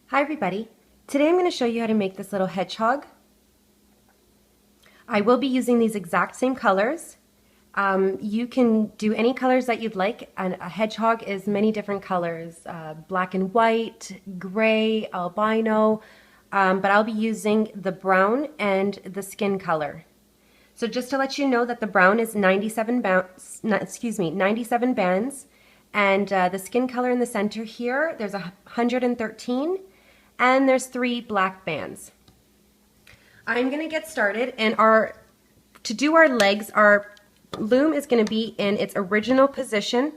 Hi everybody. Today I'm going to show you how to make this little hedgehog. I will be using these exact same colors. You can do any colors that you'd like, and a hedgehog is many different colors, black and white, gray, albino, but I'll be using the brown and the skin color. So just to let you know that the brown is 97 bands, and the skin color in the center here, there's 113, and there's 3 black bands. I'm going to get started, and to do our legs, our loom is going to be in its original position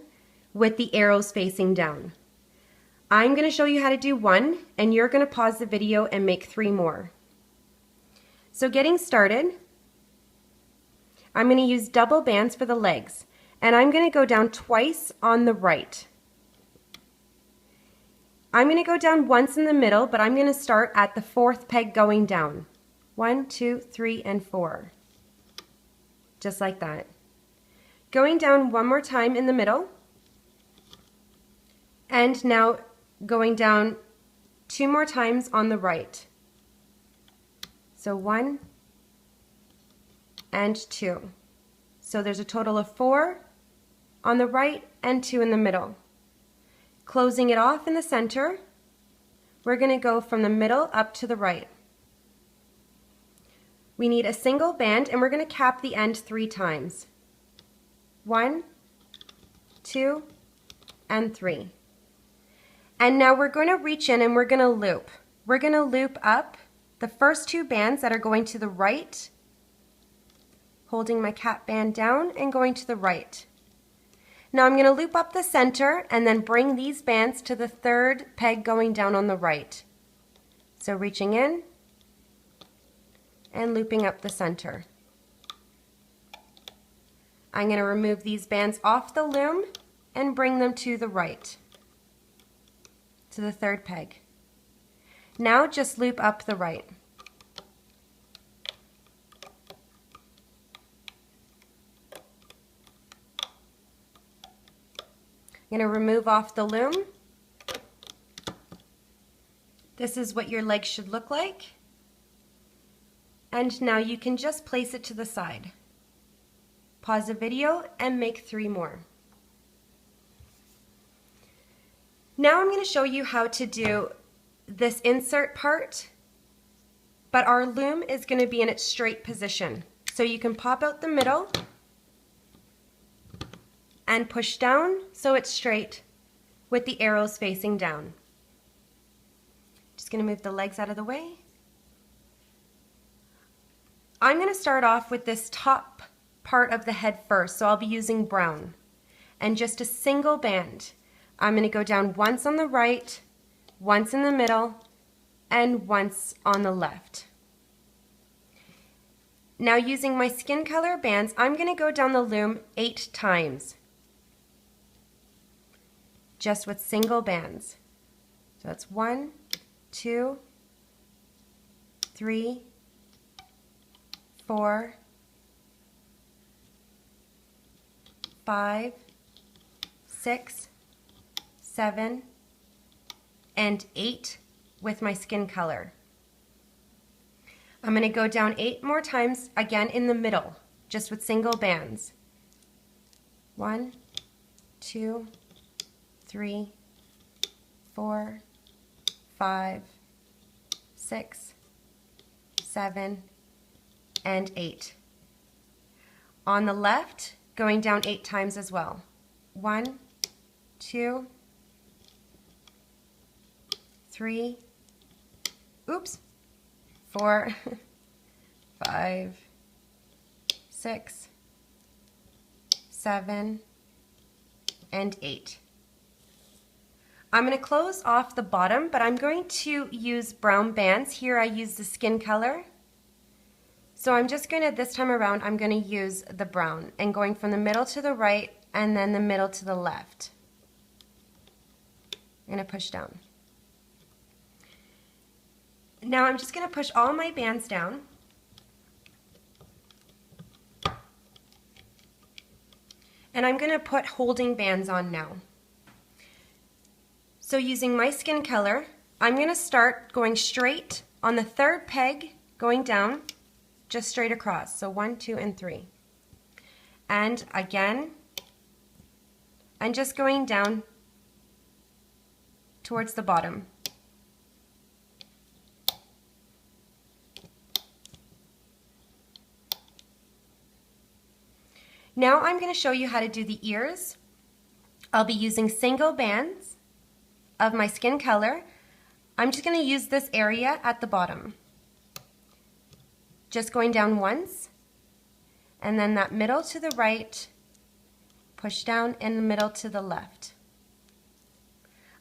with the arrows facing down. I'm going to show you how to do one, and you're going to pause the video and make 3 more. So getting started, I'm going to use double bands for the legs, and I'm going to go down twice on the right. I'm going to go down once in the middle, but I'm going to start at the 4th peg going down. 1, 2, 3, and 4. Just like that. Going down one more time in the middle, and now going down 2 more times on the right. So 1 and 2. So there's a total of 4 on the right and 2 in the middle. Closing it off in the center, we're going to go from the middle up to the right. We need a single band, and we're going to cap the end 3 times. 1, 2, and 3. And now we're going to reach in and we're going to loop. We're going to loop up the first 2 bands that are going to the right, holding my cap band down and going to the right. Now I'm going to loop up the center and then bring these bands to the 3rd peg going down on the right. So reaching in and looping up the center. I'm going to remove these bands off the loom and bring them to the right, to the 3rd peg. Now just loop up the right. I'm going to remove off the loom. This is what your leg should look like. And now you can just place it to the side. Pause the video and make 3 more. Now I'm going to show you how to do this insert part, but our loom is going to be in its straight position. So you can pop out the middle and push down so it's straight with the arrows facing down. Just going to move the legs out of the way. I'm going to start off with this top part of the head first, so I'll be using brown. And just a single band. I'm going to go down once on the right, once in the middle, and once on the left. Now using my skin color bands, I'm going to go down the loom 8 times. Just with single bands. So that's 1, 2, 3, 4, 5, 6, 7, and 8 with my skin color. I'm going to go down 8 more times again in the middle, just with single bands. 1, 2, 3, 4, 5, 6, 7, and 8. On the left, going down 8 times as well. 1, 2, 3, 4, 5, 6, 7, and 8. I'm going to close off the bottom, but I'm going to use brown bands. Here I use the skin color. So I'm just going to, this time around, I'm going to use the brown and going from the middle to the right and then the middle to the left. I'm going to push down. Now I'm just going to push all my bands down. And I'm going to put holding bands on now. So using my skin color, I'm going to start going straight on the third peg, going down, just straight across. So 1, 2, and 3. And again, I'm just going down towards the bottom. Now I'm going to show you how to do the ears. I'll be using single bands of my skin color. I'm just going to use this area at the bottom. Just going down once, and then that middle to the right, push down, and the middle to the left.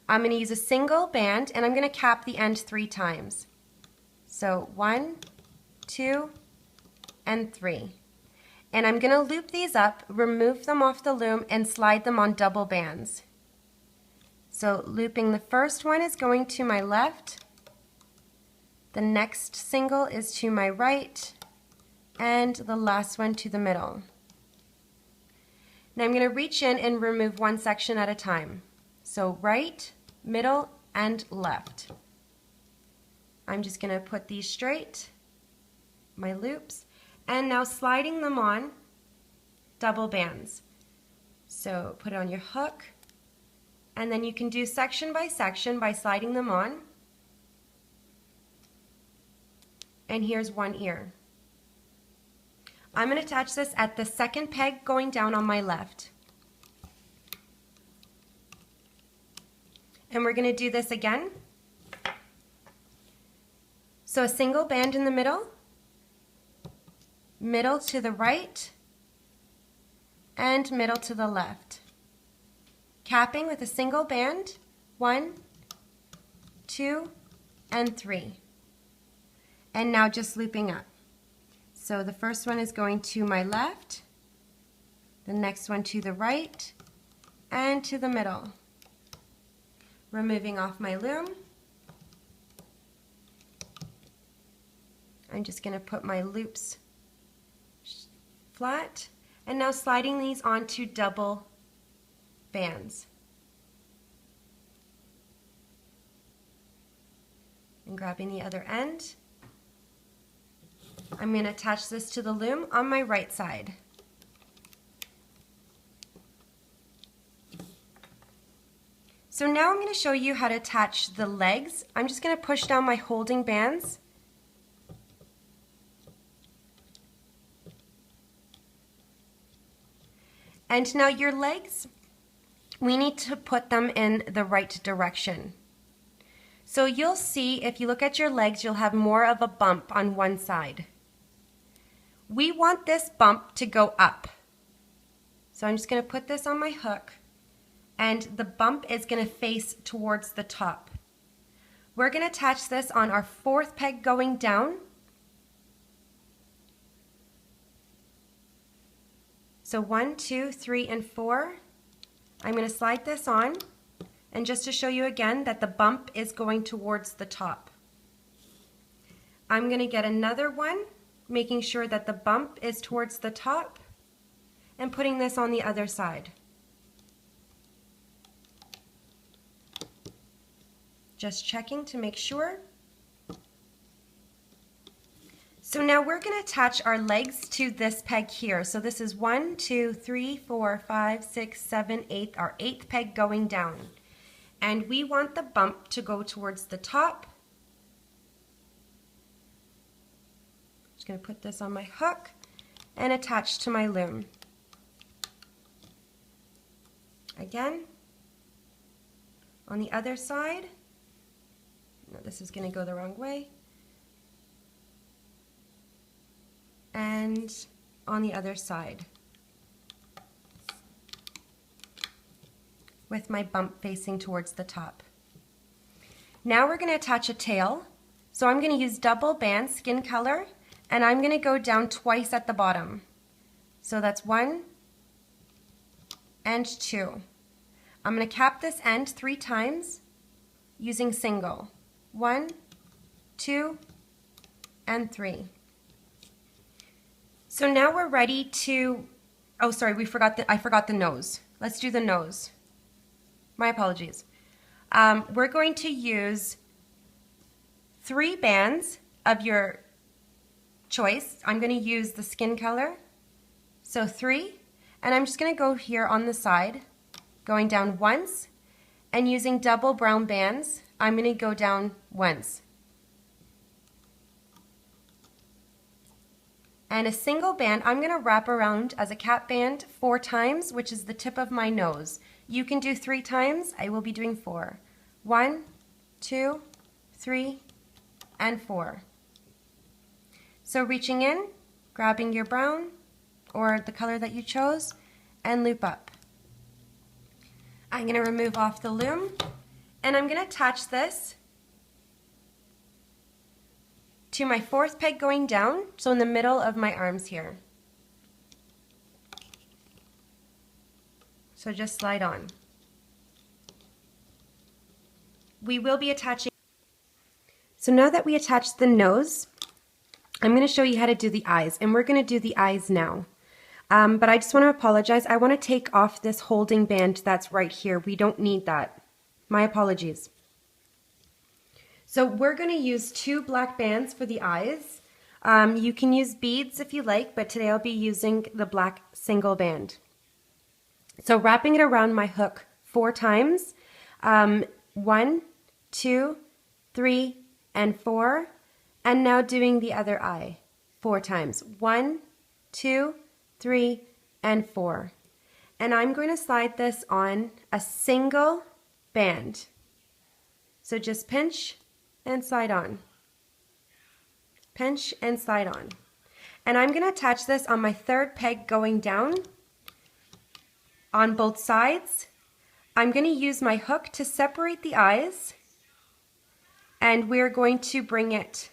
I'm going to use a single band, and I'm going to cap the end 3 times. So 1, 2, and 3. And I'm going to loop these up, remove them off the loom, and slide them on double bands. So looping the first one is going to my left, the next single is to my right, and the last one to the middle. Now I'm going to reach in and remove one section at a time. So right, middle, and left. I'm just going to put these straight, my loops, and now sliding them on double bands. So put it on your hook, and then you can do section by sliding them on. And here's one ear. I'm going to attach this at the second peg going down on my left. And we're going to do this again. So a single band in the middle, middle to the right, and middle to the left. Capping with a single band, 1, 2, and 3. And now just looping up. So the first one is going to my left, the next one to the right, and to the middle. Removing off my loom. I'm just going to put my loops flat, and now sliding these onto double bands. And grabbing the other end. I'm going to attach this to the loom on my right side. So now I'm going to show you how to attach the legs. I'm just going to push down my holding bands. And now your legs, we need to put them in the right direction. So you'll see, if you look at your legs, you'll have more of a bump on one side. We want this bump to go up. So I'm just going to put this on my hook, and the bump is going to face towards the top. We're going to attach this on our fourth peg going down. So 1, 2, 3, and 4. I'm going to slide this on, and just to show you again that the bump is going towards the top. I'm going to get another one, making sure that the bump is towards the top, and putting this on the other side. Just checking to make sure. So now we're going to attach our legs to this peg here. So this is 1, 2, 3, 4, 5, 6, 7, 8, our 8th peg going down. And we want the bump to go towards the top. Just going to put this on my hook and attach to my loom. Again, on the other side. No, this is going to go the wrong way. And on the other side, with my bump facing towards the top. Now we're going to attach a tail. So I'm going to use double band skin color, and I'm going to go down twice at the bottom. So that's 1 and 2. I'm going to cap this end 3 times using single. 1, 2, and 3. So now we're ready to, oh sorry, I forgot the nose. Let's do the nose. My apologies. We're going to use 3 bands of your choice. I'm going to use the skin color, so 3, and I'm just going to go here on the side, going down once, and using double brown bands, I'm going to go down once. And a single band, I'm going to wrap around as a cap band 4 times, which is the tip of my nose. You can do 3 times, I will be doing 4. 1, 2, 3, and 4. So reaching in, grabbing your brown, or the color that you chose, and loop up. I'm going to remove off the loom, and I'm going to attach this to my 4th peg going down, so in the middle of my arms here. So just slide on. We will be attaching. So now that we attached the nose, I'm going to show you how to do the eyes, and we're going to do the eyes now. But I just want to apologize. I want to take off this holding band that's right here. We don't need that. My apologies. So we're going to use 2 black bands for the eyes. You can use beads if you like, but today I'll be using the black single band. So wrapping it around my hook 4 times. 1, 2, 3, and 4. And now doing the other eye 4 times. 1, 2, 3, and 4. And I'm going to slide this on a single band. So just pinch and slide on. Pinch and slide on. And I'm going to attach this on my 3rd peg going down on both sides. I'm going to use my hook to separate the eyes, and we're going to bring it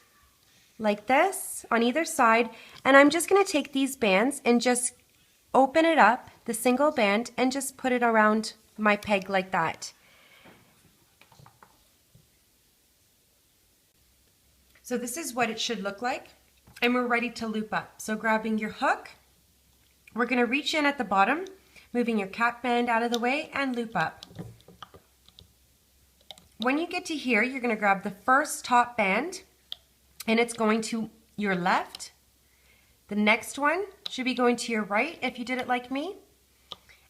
like this on either side, and I'm just going to take these bands and just open it up, the single band, and just put it around my peg like that. So this is what it should look like, and we're ready to loop up. So grabbing your hook, we're going to reach in at the bottom, moving your cap band out of the way, and loop up. When you get to here, you're going to grab the first top band, and it's going to your left. The next one should be going to your right if you did it like me.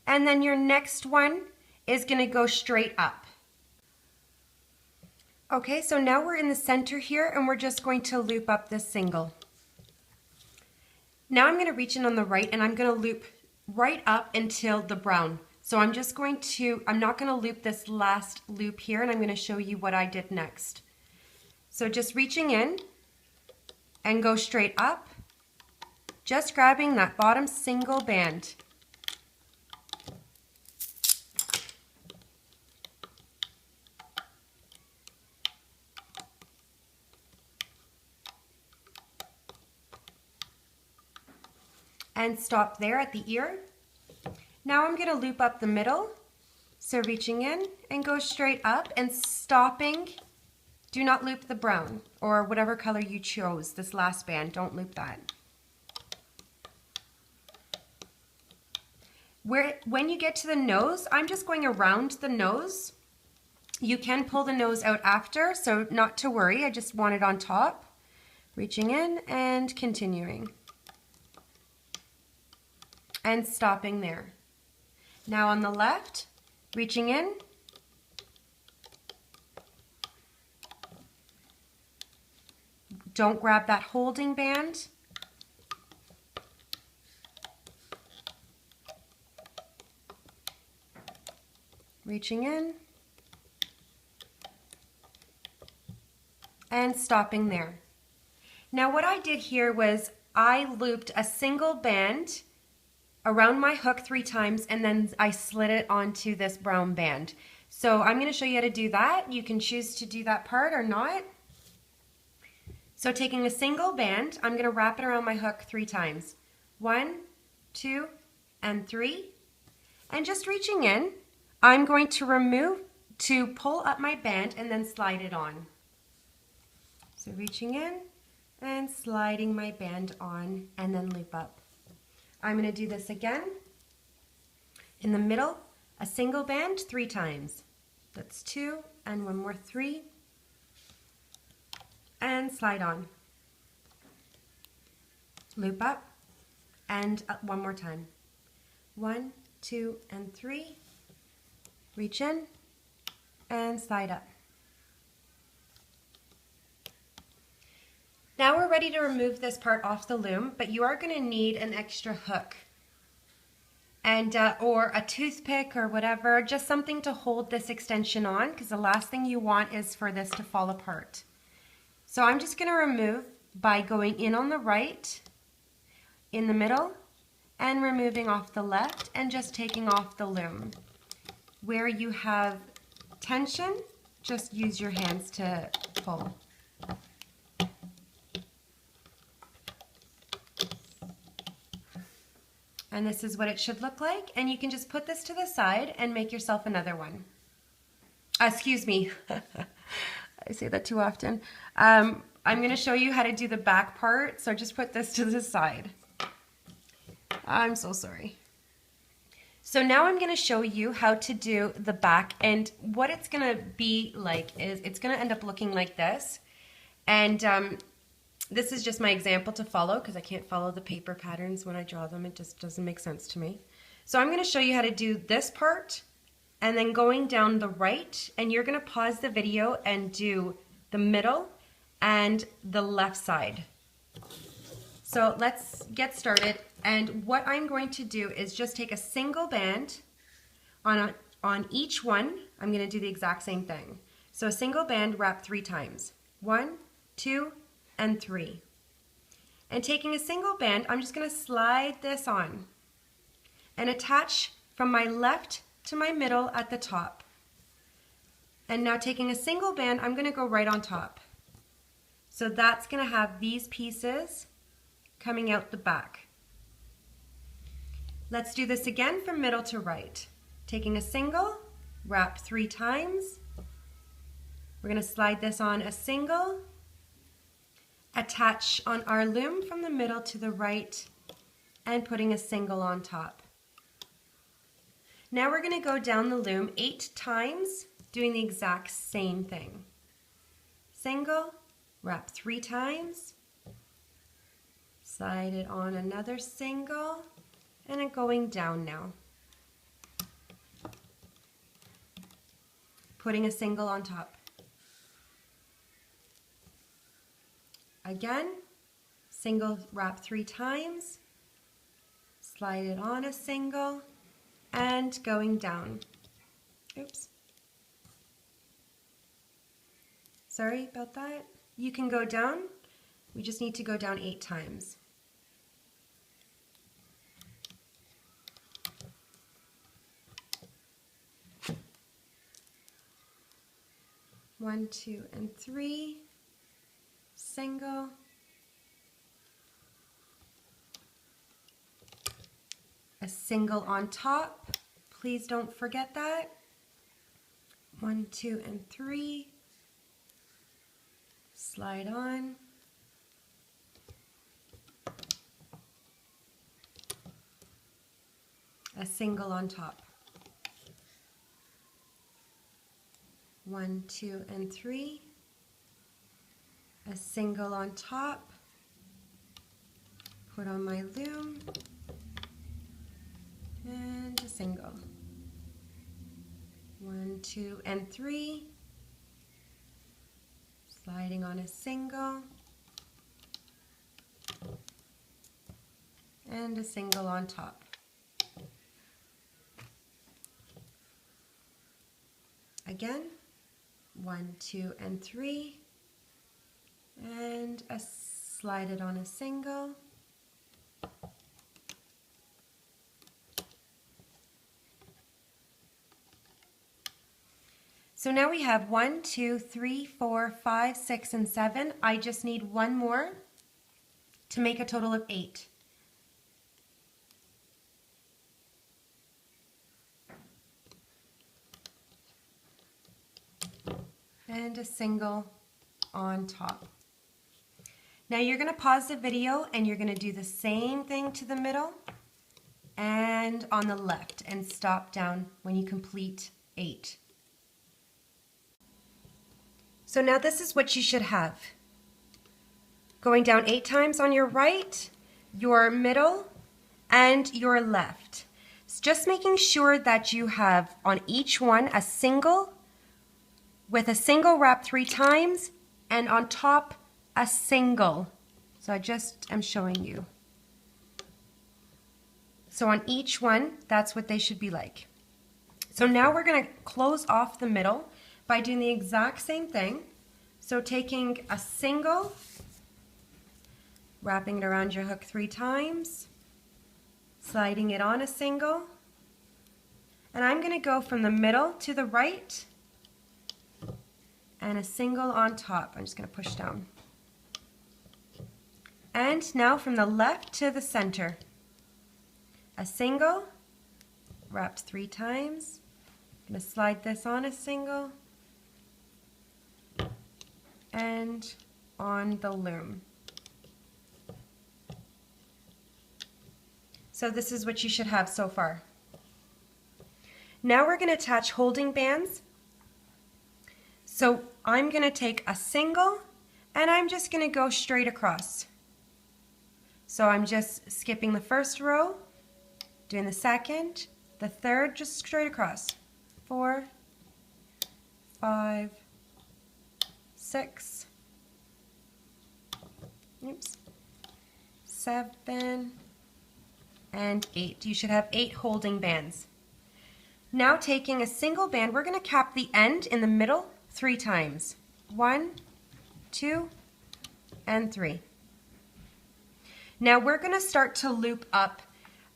And then your next one is going to go straight up. Okay, so now we're in the center here, and we're just going to loop up this single. Now I'm going to reach in on the right, and I'm going to loop right up until the brown. So I'm just going to, I'm not going to loop this last loop here, and I'm going to show you what I did next. So just reaching in and go straight up, just grabbing that bottom single band. And stop there at the ear. Now I'm going to loop up the middle. So reaching in and go straight up and stopping. Do not loop the brown or whatever color you chose, this last band, don't loop that. When you get to the nose, I'm just going around the nose. You can pull the nose out after, so not to worry, I just want it on top. Reaching in and continuing. And stopping there. Now on the left, reaching in. Don't grab that holding band. Reaching in. And stopping there. Now what I did here was I looped a single band around my hook 3 times, and then I slid it onto this brown band. So I'm going to show you how to do that. You can choose to do that part or not. So taking a single band, I'm going to wrap it around my hook 3 times. 1, 2, and 3. And just reaching in, I'm going to pull up my band and then slide it on. So reaching in and sliding my band on and then loop up. I'm going to do this again. In the middle, a single band 3 times. That's 2 and one more 3. and slide on. Loop up and up one more time. 1, 2, and 3. Reach in and slide up. Now we're ready to remove this part off the loom, but you are going to need an extra hook and or a toothpick or whatever, just something to hold this extension on, because the last thing you want is for this to fall apart. So I'm just going to remove by going in on the right, in the middle, and removing off the left and just taking off the loom. Where you have tension, just use your hands to pull. And this is what it should look like, and you can just put this to the side and make yourself another one. Excuse me, I say that too often. I'm going to show you how to do the back part, so just put this to the side. I'm so sorry. So now I'm going to show you how to do the back, and what it's going to be like is it's going to end up looking like this. And this is just my example to follow, because I can't follow the paper patterns when I draw them. It just doesn't make sense to me. So I'm going to show you how to do this part and then going down the right, and you're going to pause the video and do the middle and the left side. So let's get started, and what I'm going to do is just take a single band on each one. I'm going to do the exact same thing. So a single band, wrap 3 times. 1, 2, and 3. And taking a single band, I'm just going to slide this on and attach from my left to my middle at the top. And now taking a single band, I'm going to go right on top. So that's going to have these pieces coming out the back. Let's do this again from middle to right. Taking a single, wrap 3 times. We're going to slide this on a single, attach on our loom from the middle to the right, and putting a single on top. Now we're going to go down the loom 8 times, doing the exact same thing. Single, wrap 3 times, slide it on another single, and then going down now. Putting a single on top. Again, single, wrap 3 times, slide it on a single, and going down. Oops. Sorry about that. You can go down. We just need to go down 8 times. One, 2, and 3. Single, a single on top, please don't forget that. 1, 2, and 3, slide on, a single on top. 1, 2, and 3. A single on top, put on my loom, and a single. 1, 2, and 3, sliding on a single, and a single on top. Again, 1, 2, and 3, and slide it on a single, so now we have 1, 2, 3, 4, 5, 6, and 7. I just need one more to make a total of 8. And a single on top. Now you're going to pause the video and you're going to do the same thing to the middle and on the left, and stop down when you complete 8. So now this is what you should have. Going down 8 times on your right, your middle, and your left. So just making sure that you have on each one a single with a single wrap 3 times, and on top a single. So I just am showing you. So on each one, that's what they should be like. So now we're going to close off the middle by doing the exact same thing. So taking a single, wrapping it around your hook 3 times, sliding it on a single, and I'm going to go from the middle to the right and a single on top. I'm just going to push down. And now from the left to the center, a single, wrapped 3 times. I'm going to slide this on a single and on the loom. So this is what you should have so far. Now we're going to attach holding bands. So I'm going to take a single and I'm just going to go straight across. So I'm just skipping the first row, doing the second, the third, just straight across. 4, 5, 6, 7, and 8. You should have 8 holding bands. Now taking a single band, we're going to cap the end in the middle 3 times. 1, 2, and 3. Now we're going to start to loop up,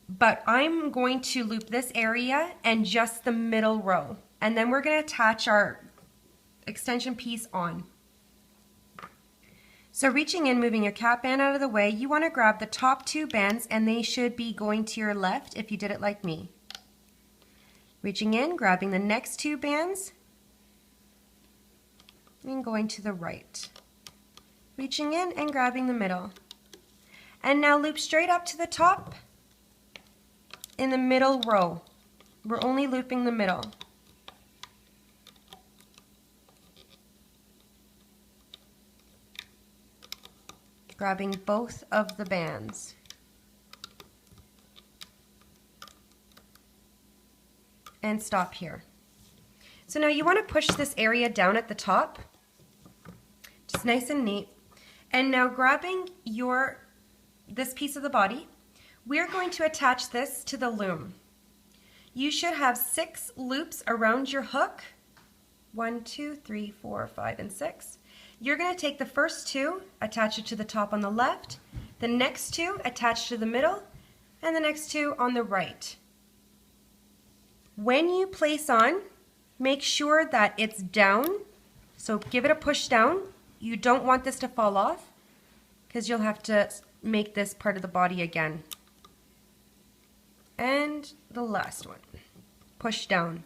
but I'm going to loop this area and just the middle row. And then we're going to attach our extension piece on. So reaching in, moving your cap band out of the way, you want to grab the top 2 bands and they should be going to your left if you did it like me. Reaching in, grabbing the next 2 bands and going to the right. Reaching in and grabbing the middle. And now loop straight up to the top in the middle row. We're only looping the middle. Grabbing both of the bands. And stop here. So now you want to push this area down at the top, just nice and neat. And now grabbing this piece of the body, we're going to attach this to the loom. You should have 6 loops around your hook. 1, 2, 3, 4, 5, and 6. You're going to take the first 2, attach it to the top on the left, the next 2 attach to the middle, and the next 2 on the right. When you place on, make sure that it's down, so give it a push down. You don't want this to fall off because you'll have to make this part of the body again. And the last one, push down.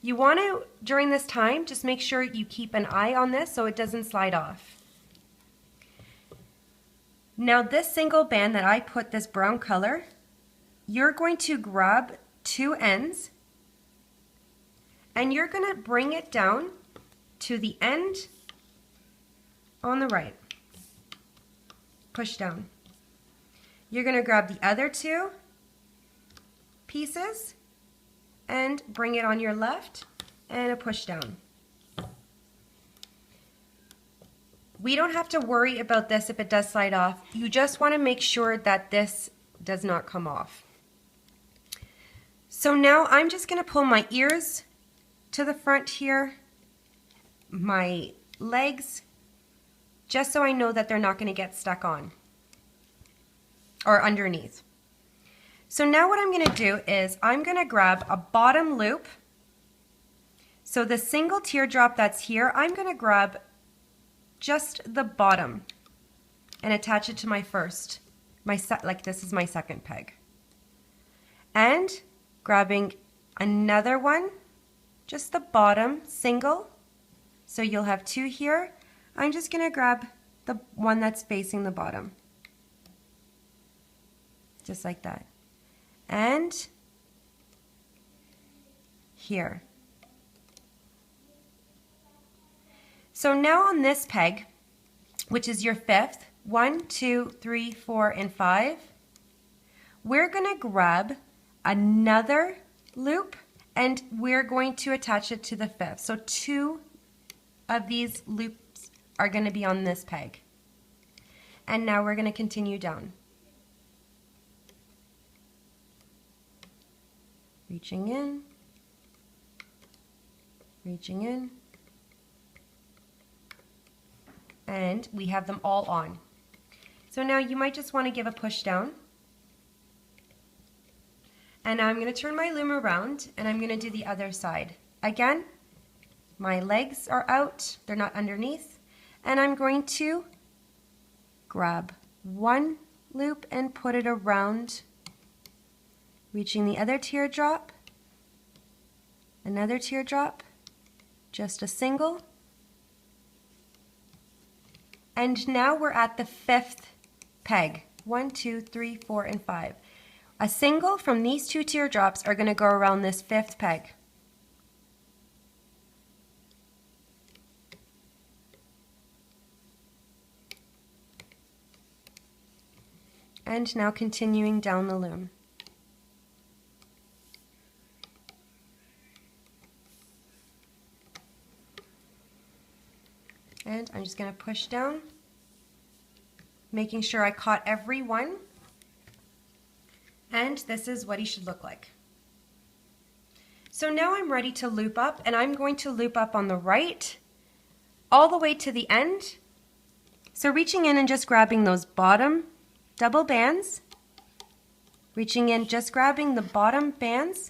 You want to, during this time, just make sure you keep an eye on this so it doesn't slide off. Now this single band that I put this brown color, you're going to grab 2 ends and you're going to bring it down to the end on the right. Push down. You're going to grab the other 2 pieces and bring it on your left and a push down. We don't have to worry about this if it does slide off. You just want to make sure that this does not come off. So now I'm just going to pull my ears to the front here, my legs, just so I know that they're not going to get stuck on or underneath. So now what I'm going to do is I'm going to grab a bottom loop. So the single teardrop that's here, I'm going to grab just the bottom and attach it to my first, like this is my second peg. And grabbing another one, just the bottom single, so you'll have 2 here. I'm just going to grab the one that's facing the bottom, just like that. And here. So now on this peg, which is your 5th, 1, 2, 3, 4, and 5, we're going to grab another loop and we're going to attach it to the 5th. So 2 of these loops are going to be on this peg. And now we're going to continue down. Reaching in, reaching in, and we have them all on. So now you might just want to give a push down. And now I'm going to turn my loom around and I'm going to do the other side. Again, my legs are out, they're not underneath, and I'm going to grab one loop and put it around, reaching the other teardrop, another teardrop, just a single, and now we're at the 5th peg. 1, 2, 3, 4, and 5. A single from these 2 teardrops are going to go around this 5th peg. And now continuing down the loom. And I'm just going to push down, making sure I caught every one. And this is what he should look like. So now I'm ready to loop up, and I'm going to loop up on the right all the way to the end. So reaching in and just grabbing those bottom double bands, reaching in, just grabbing the bottom bands,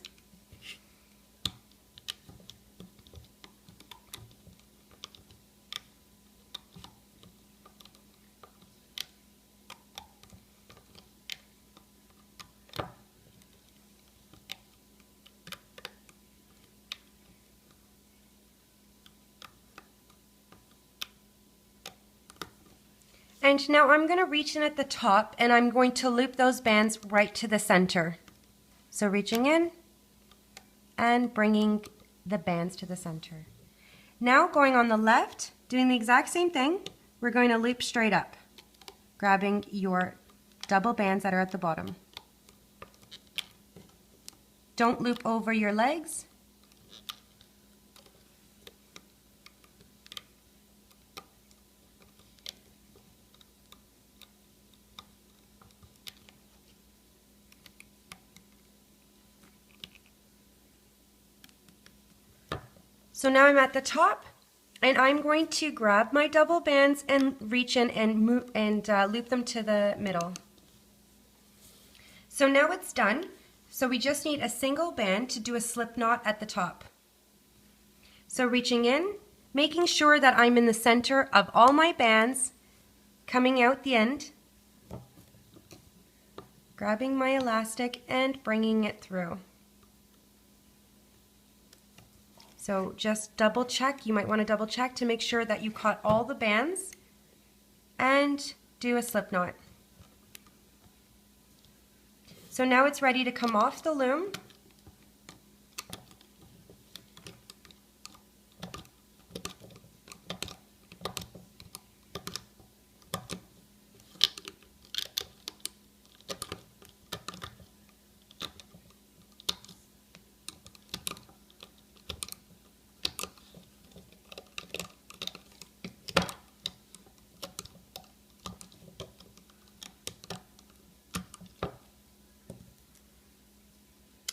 and now I'm going to reach in at the top and I'm going to loop those bands right to the center. So reaching in and bringing the bands to the center. Now going on the left, doing the exact same thing, we're going to loop straight up, grabbing your double bands that are at the bottom. Don't loop over your legs. So now I'm at the top, and I'm going to grab my double bands and reach in and move and loop them to the middle. So now it's done. So we just need a single band to do a slip knot at the top. So reaching in, making sure that I'm in the center of all my bands, coming out the end, grabbing my elastic and bringing it through. So just double check, you might want to double check to make sure that you caught all the bands and do a slip knot. So now it's ready to come off the loom.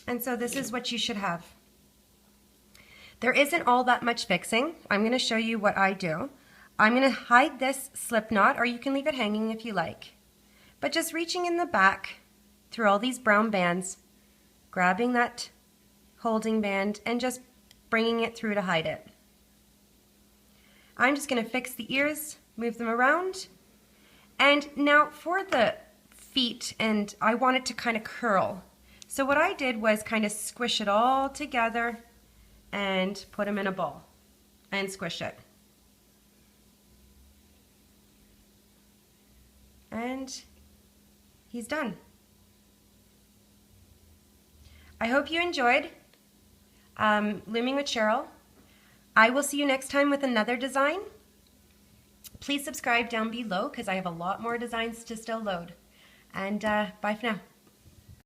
And so this is what you should have. There isn't all that much fixing. I'm going to show you what I do. I'm going to hide this slip knot, or you can leave it hanging if you like. But just reaching in the back through all these brown bands, grabbing that holding band and just bringing it through to hide it. I'm just going to fix the ears, move them around. And now for the feet, and I want it to kind of curl. So what I did was kind of squish it all together and put them in a ball and squish it. And he's done. I hope you enjoyed Looming with Cheryl. I will see you next time with another design. Please subscribe down below because I have a lot more designs to still load. And bye for now.